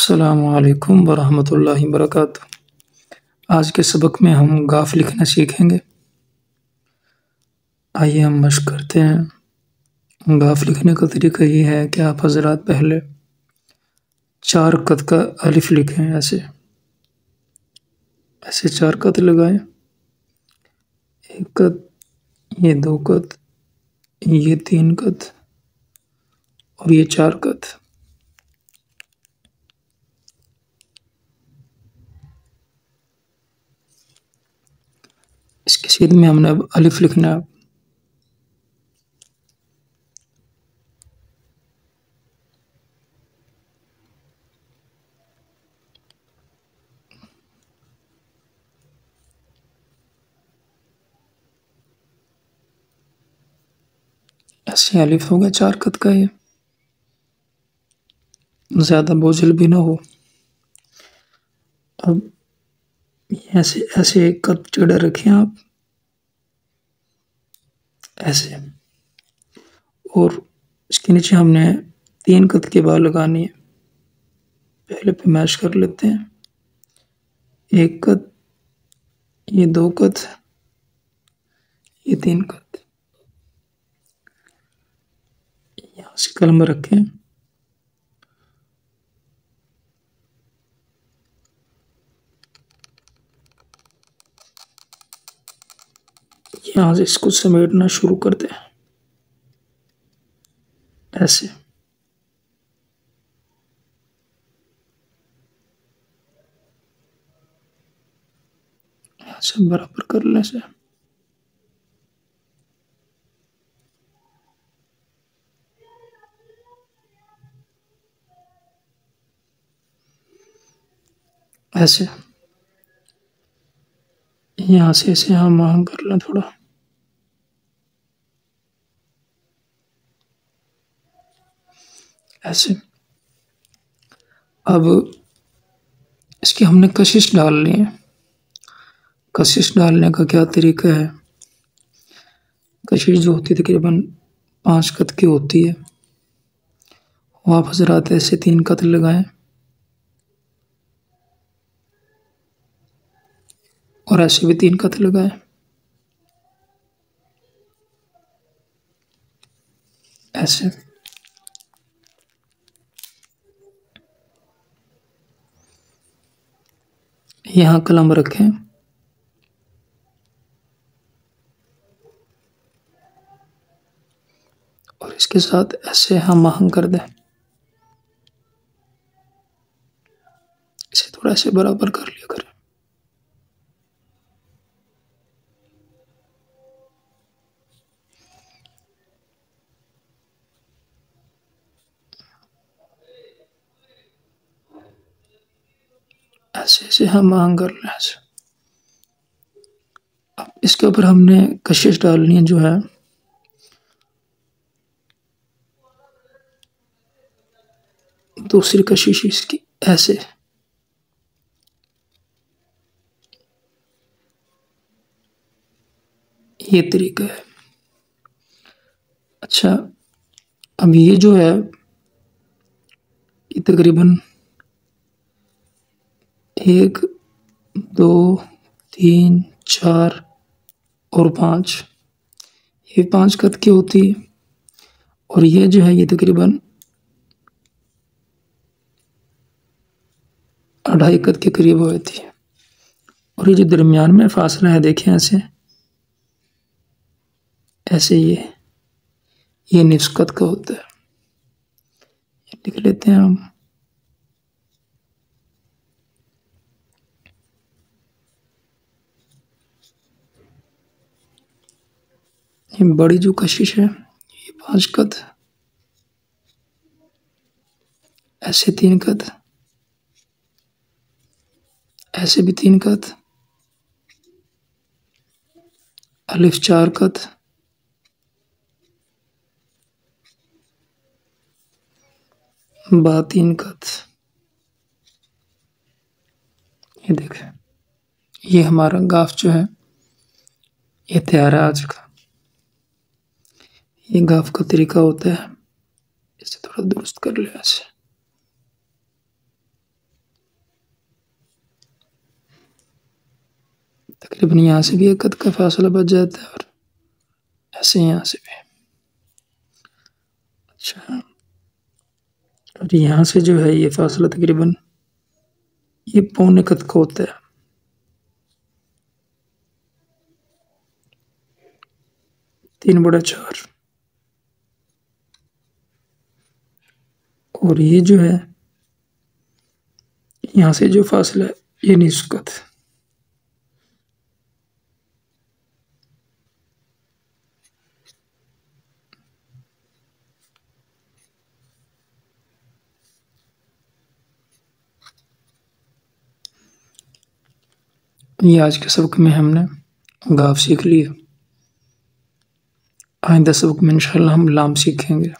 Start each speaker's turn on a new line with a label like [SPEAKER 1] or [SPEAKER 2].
[SPEAKER 1] अस्सलामुअलैकुम वरहमतुल्लाहि वबरकातुहू। आज के सबक में हम गाफ लिखना सीखेंगे। आइए हम मशक करते हैं। गाफ लिखने का तरीका ये है कि आप हजरात पहले 4 कत का अलिफ लिखें। ऐसे ऐसे 4 कत लगाएं। 1 कत, ये 2 कत, ये 3 कत और ये 4 कत। इसके सीध में हमने अब अलिफ लिखना है। ऐसे अलिफ हो गया 4 कत का, ये ज्यादा बोझिल भी ना हो। अब ऐसे ऐसे 1 कत टेढ़ा रखें आप, ऐसे। और इसके नीचे हमने 3 कत के बाल लगानी है। पहले पे मैश कर लेते हैं। 1 कत, ये 2 कत, ये 3 कत। यहाँ से कलम रखें। यहाँ से इसको समेटना शुरू कर दें, ऐसे। यहाँ से बराबर करने से ऐसे। यहाँ से ऐसे हम आहंग कर लें थोड़ा, ऐसे। अब इसकी हमने कशिश डालनी है। कशिश डालने का क्या तरीका है? कशिश जो होती है तकरीबन 5 कत की होती है। वो आप हजरात ऐसे 3 कत लगाएं और ऐसे भी 3 कत लगाएं, ऐसे। यहाँ कलम रखें और इसके साथ ऐसे हम आहंग कर दें। इसे थोड़ा ऐसे बराबर कर लिया करें। ऐसे ऐसे हम आहंग कर लें, ऐसे। अब इसके ऊपर हमने कशिश डालनी है, जो है दूसरी कशिश इसकी, ऐसे। ये तरीका है। अच्छा, अब ये जो है ये तकरीबन 1, 2, 3, 4 और 5, ये 5 कत की होती है। और ये जो है ये तकरीबन 2.5 कत के करीब होती है। और ये जो दरमियान में फासला है, देखें ऐसे ऐसे, ये निस्फ कत का होता है। ये लिख लेते हैं हम। ये बड़ी जो कशिश है ये 5 कत, ऐसे 3 कत, ऐसे भी 3 कत, अलिफ 4 कत, बा 3 कत। ये देखें, ये हमारा गाफ जो है ये तैयार है आज का। ये गाफ का तरीका होता है। इसे थोड़ा दुरुस्त कर ले ऐसे। तकरीबन यहाँ से भी 1 कद का फासला बच जाता है और ऐसे यहाँ से भी। अच्छा, और यहाँ से जो है ये फासला तकरीबन ये पौने कद का होता है। तीन बटा चार। और ये जो है यहाँ से जो फासला है ये निस्फ कद। ये आज के सबक में हमने गाफ सीख लिया। आइंदा सबक में इंशाल्लाह हम लाम सीखेंगे।